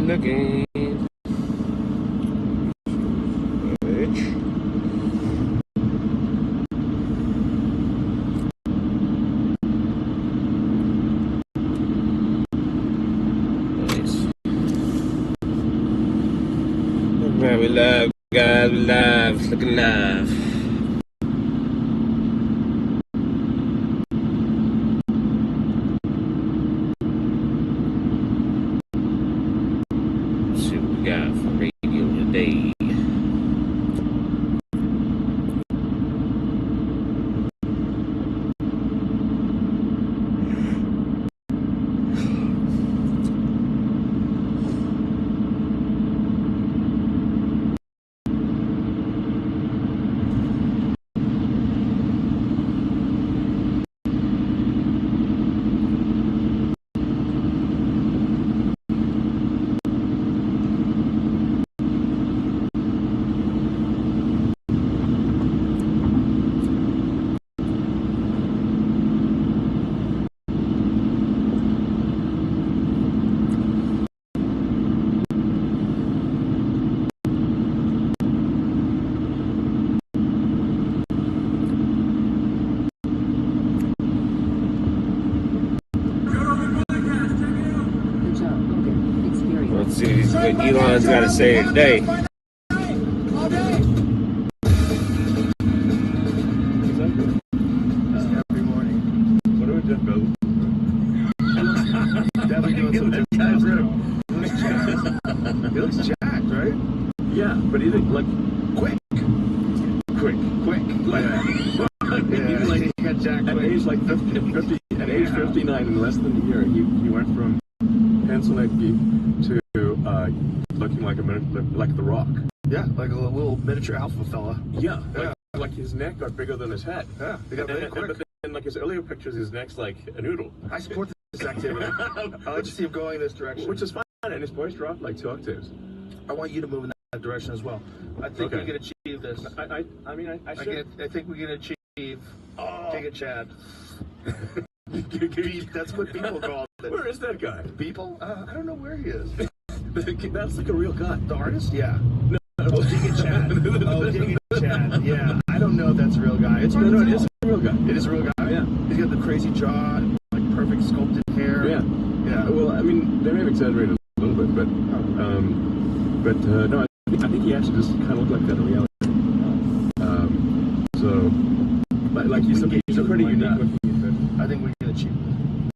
the game. Man, we live, guys. We live. Looking live. Let's see what we got for radio today. Let's see what Elon's got to say today. Every morning. What do we do, Bill? Definitely doing some jazz. He looks jacked, right? Yeah, but he looked like quick. Yeah. He got jacked at age like 50, at age 59 in less than a year. He went from pencil-necky to looking like like The Rock. Yeah, like a little miniature alpha fella. Yeah. Like his neck got bigger than his head. Yeah, he got big quick. But then, like his earlier pictures, his neck's like a noodle. I support this activity. I like to see him going in this direction. Which is fine, and his voice dropped like 2 octaves. I want you to move in that direction as well. I think we can achieve this. I think we can achieve Giga Chad. That's what people call it. Where is that guy? People? I don't know where he is. That's like a real guy. The artist? Yeah. No. Oh, Giga Chad. Giga Chad. Yeah. I don't know if that's a real guy. It's no, it is a real guy. It is a real guy? Yeah. He's got the crazy jaw, like perfect sculpted hair. Yeah. Yeah. Well, I mean, they may have exaggerated a little bit, but no, I think he actually just kind of looked like that in reality. Like he's a pretty unique looking individual. I think we can achieve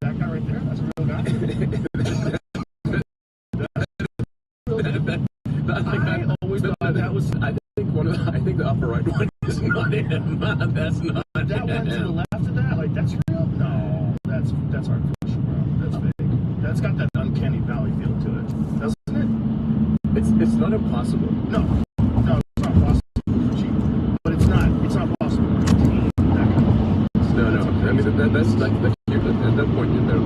that guy right there. That's a real guy. I always thought that was. I think the upper right one is not him. That's not. That one to the left of that, like that's real. No, that's artificial, bro. That's fake. That's got that uncanny valley feel to it, doesn't it? It's not impossible. No, it's not possible for cheap, but it's not possible. No. I mean that's like at that point they're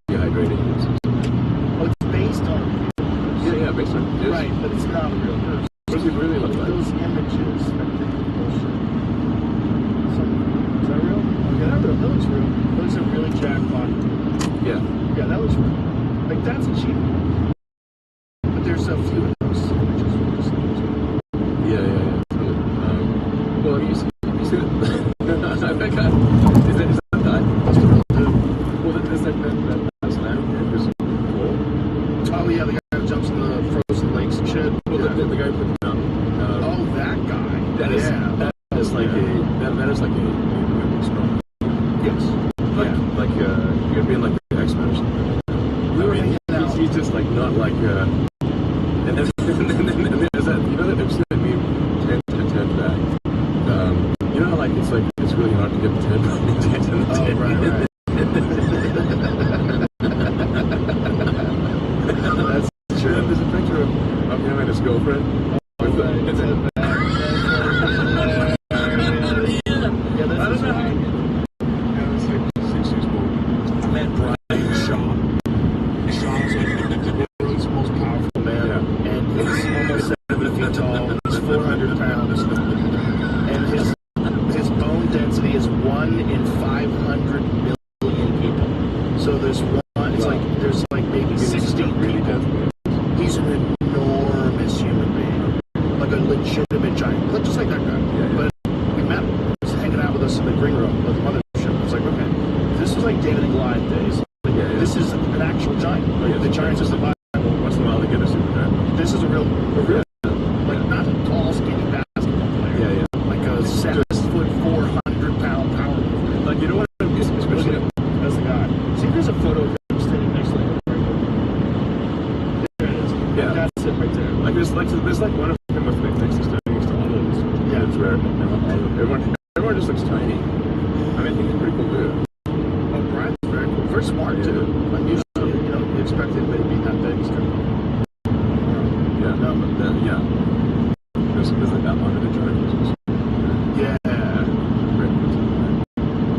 dehydrating. Oh, it's based on. Yeah, based on. Right, but it's not a real person. What does he really look like? Those images, I think, bullshit. Is that real? Yeah, that looks real. That looks a really jackpot. Yeah, that looks real. Like that's a cheap. But there's a few of those images. Yeah. Well, you see that? That guy. Is that guy? That's the real dude. Well, there's that man. Oh yeah, the guy who jumps in the frozen lakes and shit. Well, the guy who put the mountain. Oh, that guy. That is like a strong. Yes. Like you're being like the X-Men or something. I mean, he's just like not like. And then there's that. You know that I've seen that meme 10 back. You know how like it's really hard to get the 10 back. Oh right. That's true. There's a picture of him and his girlfriend. the mothership. It's like, okay, this was like David and Goliath days. Like, this is an actual giant. Like, the giants is the Bible. Once in a while they get a super giant. This is a real, like, not a tall, skinny basketball player. Like a 7'4", 400-pound power mover. Like, you know what? Especially that's the guy. See, there's a photo of him standing next to him. There it is. Yeah. That's it right there. Like there's like one of them with next to all of these. Yeah. It's where everyone just looks tiny. I mean, I think it's pretty cool too. Oh, Brian's very cool. Very smart too. Like usually, you know, you expect him to be that big. He's kind of yeah. No, but then there's like that under the giant. yeah.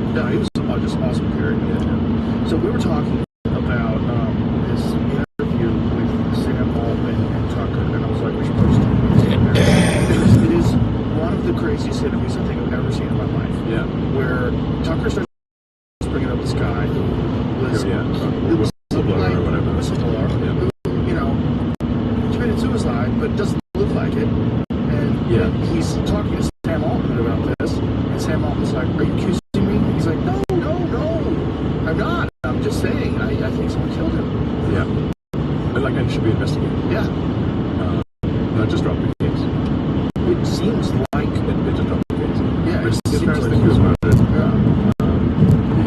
No, he was just awesome character. Yeah. So we were talking about this interview with Sam Altman and Tucker, and I was like, we should post it. It is one of the craziest interviews I think I've ever seen in my life. Yeah. Where Tucker starts bringing up this guy who was whistleblower or whatever. Whistleblower, who, you know, committed suicide, but doesn't look like it. And he's talking to Sam Altman about this, and Sam Altman's like, "Are you accusing me?" And he's like, "No, I'm not. I'm just saying. I think someone killed him." Yeah. But like, it should be investigated. Yeah. No, just drop the case. It seems like They just dropped the case. Yeah. His It seems parents like think he was murdered. yeah.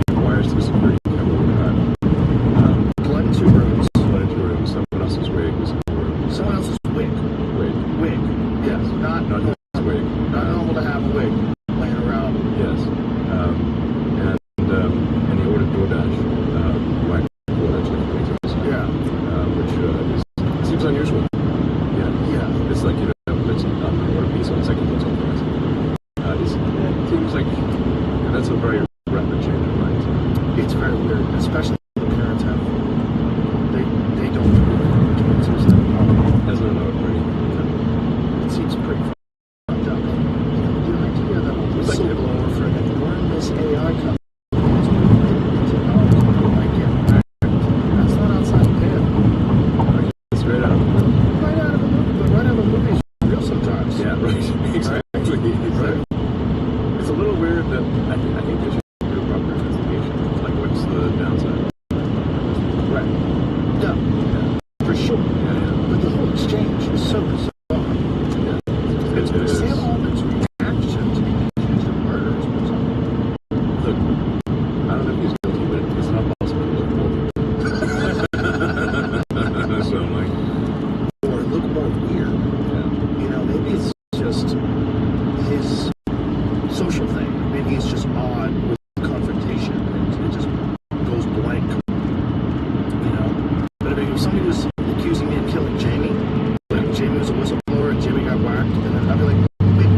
The wires to the security camera were cut. Blood in 2 rooms. Blood in 2 rooms. Someone else's wig was in the room. Someone else's wig. Wig. Yes. Not his wig. Not normal to have a wig laying around. Yes. And he ordered DoorDash right before that suicide. Yeah. Which seems unusual. Yeah. It's like, you know, it's I'm going to order pizza on second thoughts on it seems like that's a very rapid change of mind. It's very weird, especially the parents have. They don't commit suicide. As an already. It seems pretty fucked up. The idea that a whistleblower for an enormous AI company that's not outside the pale. Straight out. Right out of a movie, but right out of a movie is real sometimes. Yeah, right. Exactly. Right. It's a little weird that I think they should do a proper investigation. Like, what's the downside? Right. Yeah. For sure. Yeah. But the whole exchange is so bizarre. It is. Sam Altman's reaction to being accused of murder is bizarre. Look, I don't know if he's guilty, but it's not possible to look more. So I'm like, Or look more weird. yeah. You know, maybe it's just his social thing. Maybe it's just odd with confrontation. It just goes blank. You know? But I mean, if somebody was accusing me of killing Jamie, like Jamie was a whistleblower and Jamie got whacked, and then I'd be like, wait,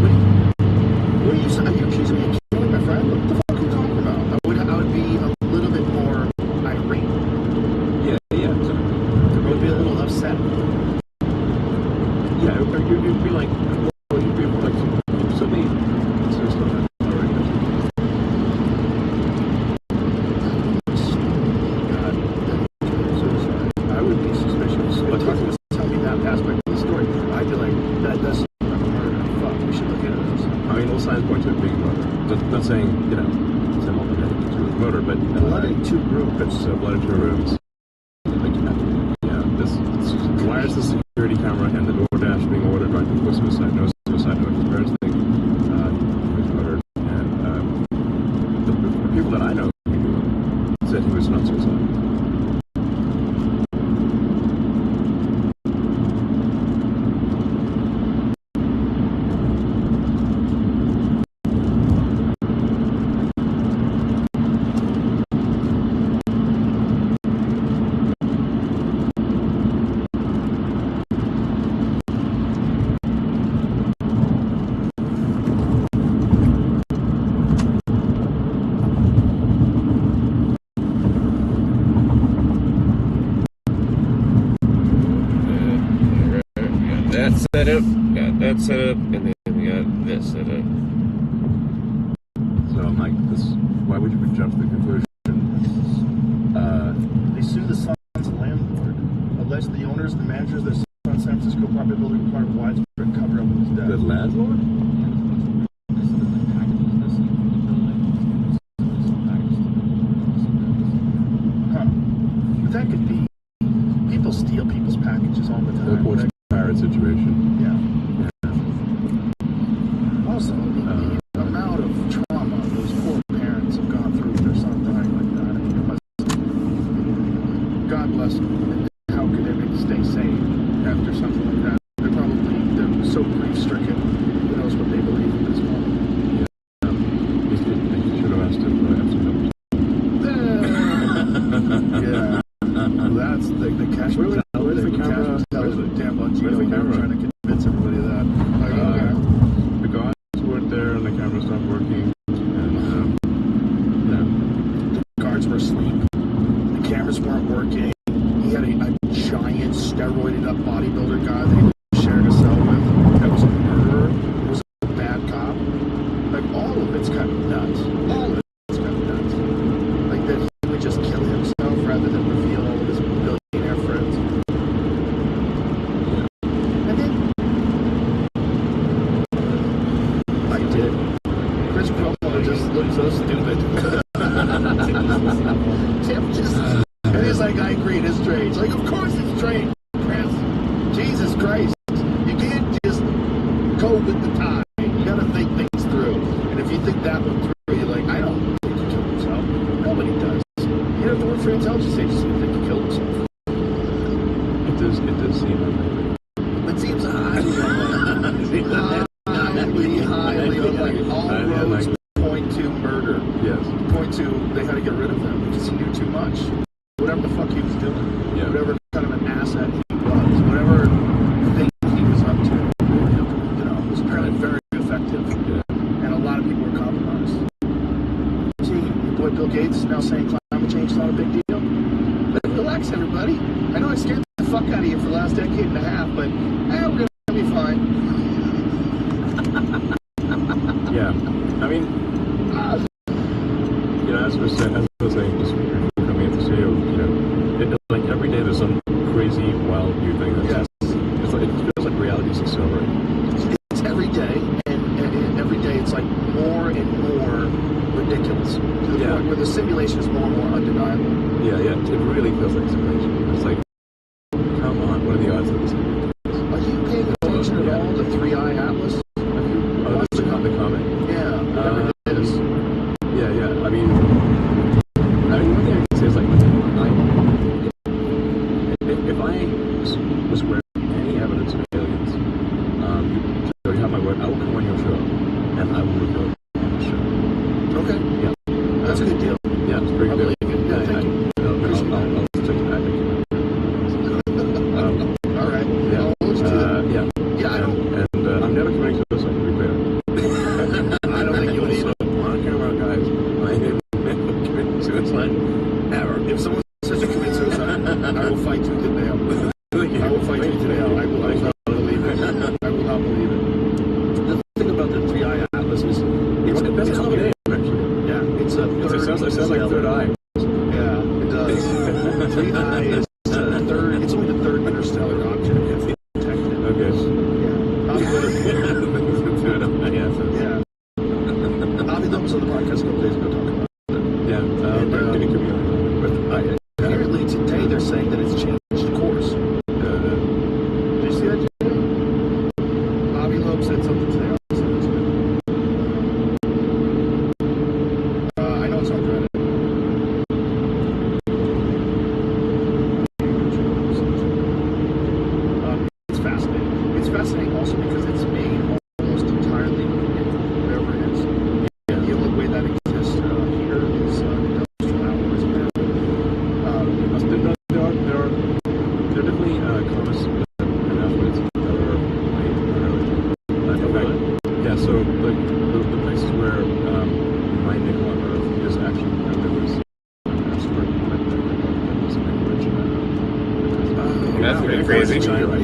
what are you accusing me of killing my friend? What the fuck are you talking about? I would be a little bit more irate. Yeah, exactly. I would be a little upset. Yeah, you'd be like, well, you'd be like, somebody, seriously, already. God, suicide. I would be suspicious. But Tucker was telling me that aspect of the story. I'd be like, that does seem like a murder. Fuck, we should look into this. I mean, all signs point to it being murder. Not saying, you know, Sam Altman had to do with murder, but Blood in 2 rooms. it's blood in 2 rooms. Like, yeah, this wires the security camera and the DoorDash being ordered right before suicide. No suicide note. His parents think he was murdered, and the people that I know who knew said he was not suicidal. Set up, got that set up, and then we got this set up. So I'm like, why would you jump to the conclusion? They sued the Sun's landlord. Alleged the owners and the managers of the San Francisco property building part of widespread cover-up of his death. The landlord? So steal people's packages all the time. Unfortunate pirate situation. Yeah. Also, the amount of trauma those poor parents have gone through with their son dying like that. I mean, it must, God bless them. How could they stay sane after something like that? They're so grief-stricken. Who knows what they believe at this moment? You should have asked him for Yeah. Well, that's the cash. Where's the camera? Where's the damn Where's the camera? trying to convince everybody of that. The guards weren't there and the camera stopped working. And The guards were asleep. The cameras weren't working. He had a giant steroided up bodybuilder guy that he was sharing a cell with. That was a murderer. Was a bad cop. Like all of it's kind of nuts. All of it's kind of nuts. Like that he would just kill himself rather than reveal all of his billionaire friends. And then I did. Chris Cuomo just looked so stupid. Tim just and he's like, I agree, it is strange. Like, of course it's strange, Chris. Jesus Christ. You can't just go with the tide. You gotta think things through. And if you think that one through, you're like, I don't think he killed himself. Nobody does. You have to work for an intelligence agency to think he killed himself. it does seem unlikely. It seems highly unlikely. All roads point to murder. Yes. Point to they had to get rid of him because he knew too much. Whatever the fuck he was doing. Yeah. Whatever kind of an asset he was. Whatever thing he was up to. Was apparently very effective. Yeah. And a lot of people were compromised. See, your boy Bill Gates is now saying climate change is not a big deal. But relax, everybody. I know I scared the fuck out of you for the last decade and a half, but we're gonna be fine. Yeah. I mean, as I was saying, just before coming into the studio, like every day there's some crazy, wild new thing that's it feels like reality's accelerating. It's every day, and every day it's like more and more ridiculous. To the point where the simulation is more and more undeniable. Yeah, it really feels like simulation. It's like, come on, what are the odds of this? Are you paying attention at all to 3i Atlas? Have you watched the comic? Yeah, whatever it is. Yeah. I mean, one thing I can say is like, if I was aware of any evidence of aliens, so you have my word, I will come on your show, and I will reveal it on the show. Okay. Yeah. That's a good deal. Yeah, it's pretty I good. believe it. Yeah, thank you. I'll stick to that. All right. Yeah. I'll hold you to that. Yeah. Yeah, I don't. And I'm never committing suicide, to be clear. I don't think you would either. On camera, guys, I am never committing suicide. Ever. If someone says to commit suicide, I will fight tooth and nail. I will fight tooth and nail. I will not believe it. I will not believe it. The thing about the 3i Atlas is it's That's a common name, actually. Yeah, it's a third. It sounds like third eye. Yeah, it does. 3i is the third. It's only the third interstellar object that's detected. Okay. Yeah. Yeah. Avi Lopes on the podcast a couple days ago talking about it. Yeah. It could be on, but Apparently today they're saying that it's changed course. Did you see that, Jay? Avi Lopes said something today. I'll send it to you. I know it's on Reddit. It's fascinating. It's fascinating also because it's made almost entirely in whatever it is. The only way that exists here is industrial hours. there are definitely comets and asteroids that are made primarily. Yeah. So like the places where you might nickel on Earth is actually there was an asteroid that was rich. That's pretty crazy. Right.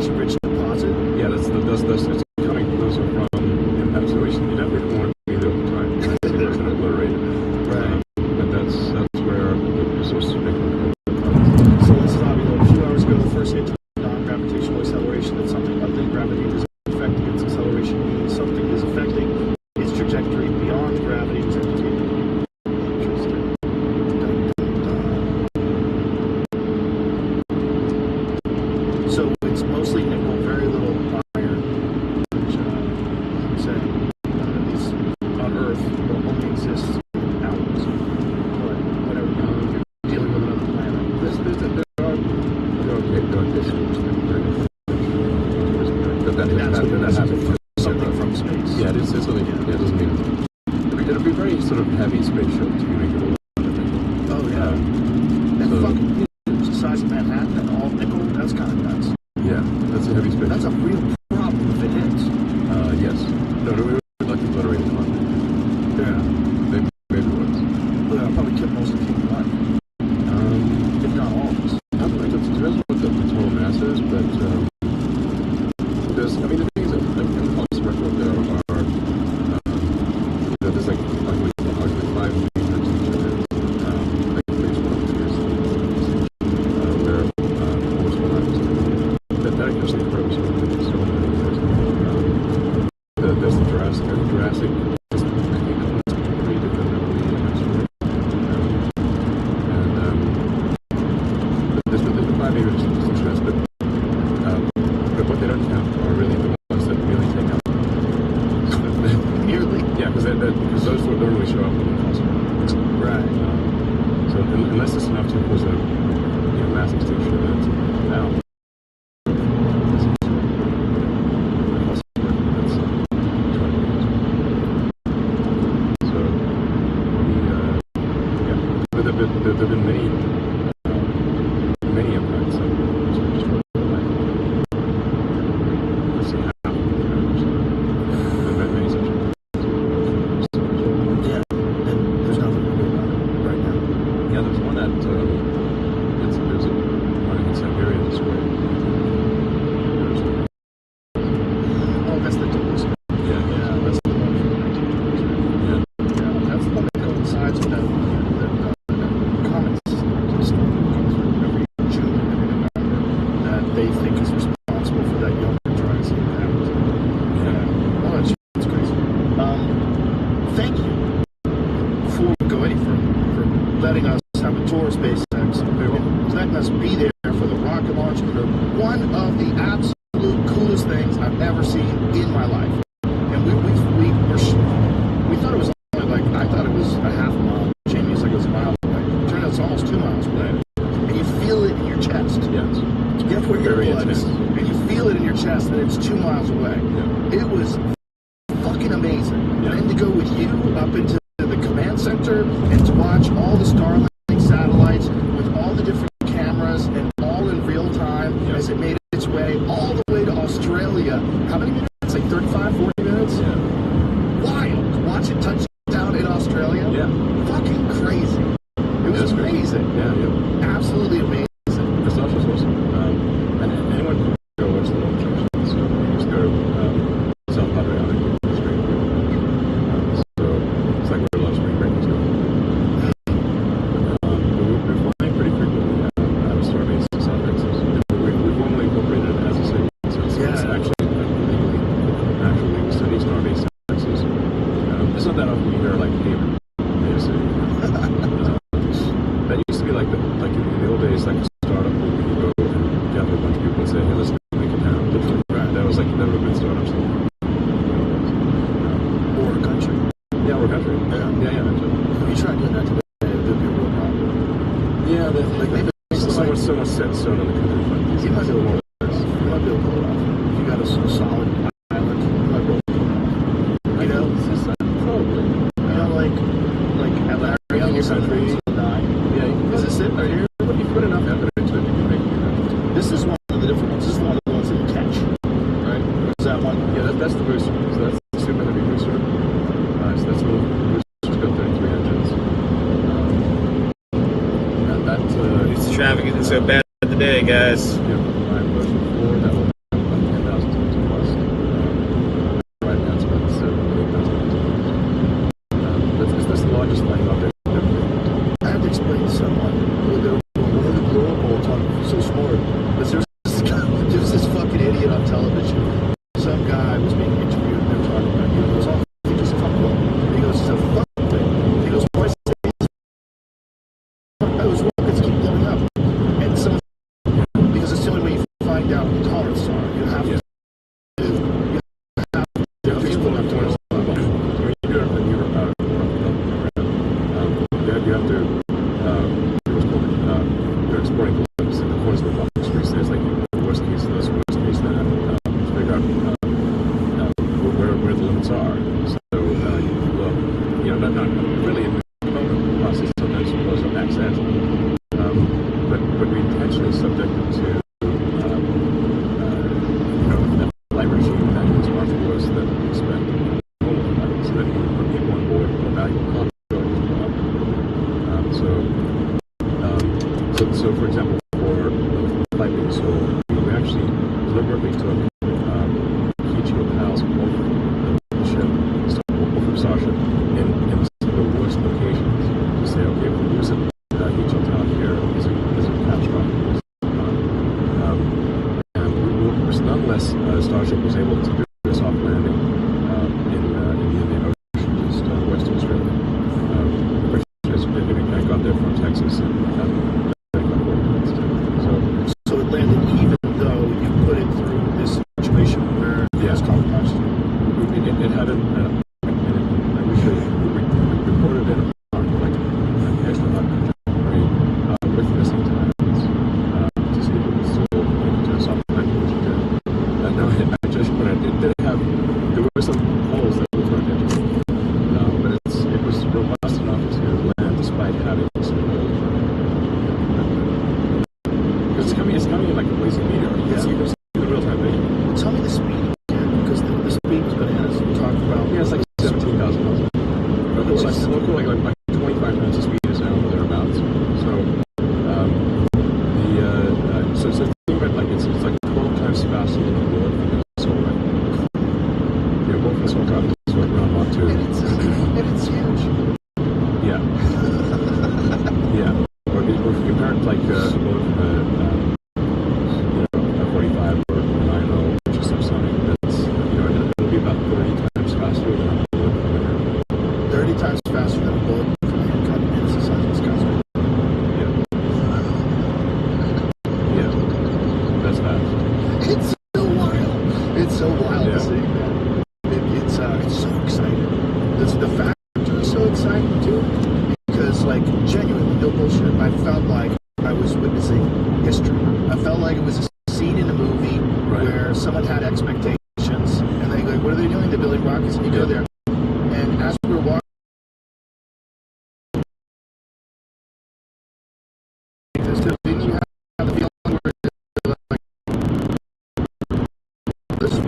Rich deposit. Yeah, that's it's coming. Those are from impact. So you definitely don't want to be there all the time. It's going to obliterate. Right. But that's where the resources are making. So this is Avi Loeb. A few hours ago, the first hint of non-gravitational acceleration that something other than gravity is affecting its acceleration means something is affecting its trajectory beyond gravity, which indicated. Interesting. Dun, dun, dun. heavy spaceship to make it a little. Oh yeah. That So- fucking thing is the size of Manhattan and all nickel. That's kind of nuts. Yeah, that's a heavy spaceship. That's a real problem if it hits. Yes. No, we would like to obliterate the content. Yeah, maybe it was. Well, that'll probably kill most of the human life, if not all of us. I don't think it depends on what the total mass is, but there's, I mean, the thing is that like, in the Pulse record there are, you know, there's like 5 major teachers, like phase 1 where almost 100%. That actually occurs so many years. There's the Jurassic, I think that's pretty different than the asteroid. There's the 5 major extinctions, but what they don't count are really the ones that really take out. Nearly. Yeah, because those don't really show up in the fossil. Right. So unless it's enough to cause a mass extinction event, now. There have been many impacts that sort of destroyed life. Let's see how. Many such. Yeah. And there's nothing to do about it right now. Yeah, there's one that there's one in Siberia destroyed. Oh, that's the Dulles. Yeah, that's the one from 1920s. Yeah. Yeah, that's the one that coincides with that comet storm that comes every June and November that they think is responsible for that younger Triassic impact. Yeah. Oh, that's crazy. Thank you. Before we go any further, for letting us have a tour of SpaceX and letting us be there for the rocket launch. One of the absolute coolest things I've ever seen in my life. And we thought it was only like, I thought it was a half a mile. Jamie was like, it was a mile away. Turned out it's almost 2 miles away. And you feel it in your chest. Yes. You have to wear Very earplugs, intense. and you feel it in your chest that it's 2 miles away. Yeah. It was fucking amazing. Yeah. And then to go with you up into the command center and to watch all the Starlink satellites with all the different cameras and all in real time Yeah. as it made its way all the way to Australia. How many minutes? Like 35, 40 minutes? Yeah. Wild. Watch it touch down in Australia. Yeah. Fucking crazy. It was That's great. amazing. Yeah. Absolutely amazing. It's not just awesome. And anyone can go watch the launch actually. So you just go South Patriotic. It's great. So it's like where a lot of spring break is going. We're flying pretty frequently out of Starbase to South Texas. We've formally incorporated it as a city. So it's actually legally study Starbase Texas. It's not that often you hear like, hey, we're a city. That used to be like in the old days, like a startup where you go and gather a bunch of people and say, hey, let's make a town. Right. That would have been startups. Or a country. Yeah, we're a country. Yeah, actually. If you try doing that today, there'd be a real problem. Yeah, like maybe so much set stone on the country front. You might be able to pull it off. You might be able to pull it off. If you got a solid island, you might be able to pull it off. You know? Probably. You know, like at Larry on your country. Yeah, Is this it right here? you put enough effort into it, you can make it happen. This is one of the different ones. This is one of the ones that you catch. Right? Is that one? Yeah, that's the booster. So that's the super heavy booster. So that's the booster's got 33 engines. And that, It's traffic isn't so bad today, guys. yeah, my version 4, that will have about 10,000 tons of cost. Right now it's about 7,000 8,000 tons. That's the largest flying object ever made. I had to explain to someone when they were blew up all the time. So smart. But there's this fucking idiot on television. Some guy was being interviewed and they were talking about you. He goes, oh, I think it's a fuck book. He goes, it's a fuck thing. He goes, why is it? Those rockets keep blowing up. And someone, because it's the only way you find out what tolerance are. You have to. You have to. Yeah, people have to understand. When you do it in Europe, you have to, what's called, they're exporting glimpse in the corners of the box. There's like the worst case of this, worst case that, to figure out where the limits are. So, well, not really So, for example, for flight being sold, we actually deliberately took Ichigo Pals off the ship, so off of Sasha, in some of the worst locations to say, okay, if we lose it, Ichigo Pal here is a catastrophic. And nonetheless, Starship was able to do a soft landing in the Indian Ocean, just west of Australia. Which is, I got there from Texas and So it landed even though you put it through this situation where it was compromised. it had we reported it like an extra hot with missing times to see if it was still able to soft landing, which it did. Now, I just when I did have, there were some holes that were turned into, but it was robust enough to land despite having some holes. Because it's coming in like a blazing meteor. You can see the real-time video. Tell me the speed again, because the speed was bananas. We talked about. Yeah, it's like 17,000 miles. It's like 25 times the speed of sound or thereabouts. So, so think about like it's like 12 times faster than a bullet from the solar. Yeah, bullet from the solar is what around Mach 2. And it's huge. Yeah. Yeah. Or if you compare it to like a bullet from a 45 or 90, which is subsonic, that's it'll be about 30 times faster than a bullet from a 30 times faster than a bullet from a handgun, and it's the size of a skyscraper. Yeah. Yeah. That's fast. It's so wild. It's so wild Yeah. to see, man. It's so exciting. The factor is so exciting too, because like genuinely, no bullshit. I felt like I was witnessing history. I felt like it was a scene in a movie where someone had expectations, and they go, "What are they doing? They're building rockets," and you go there, and as we were walking. Didn't you have the feeling where like, this is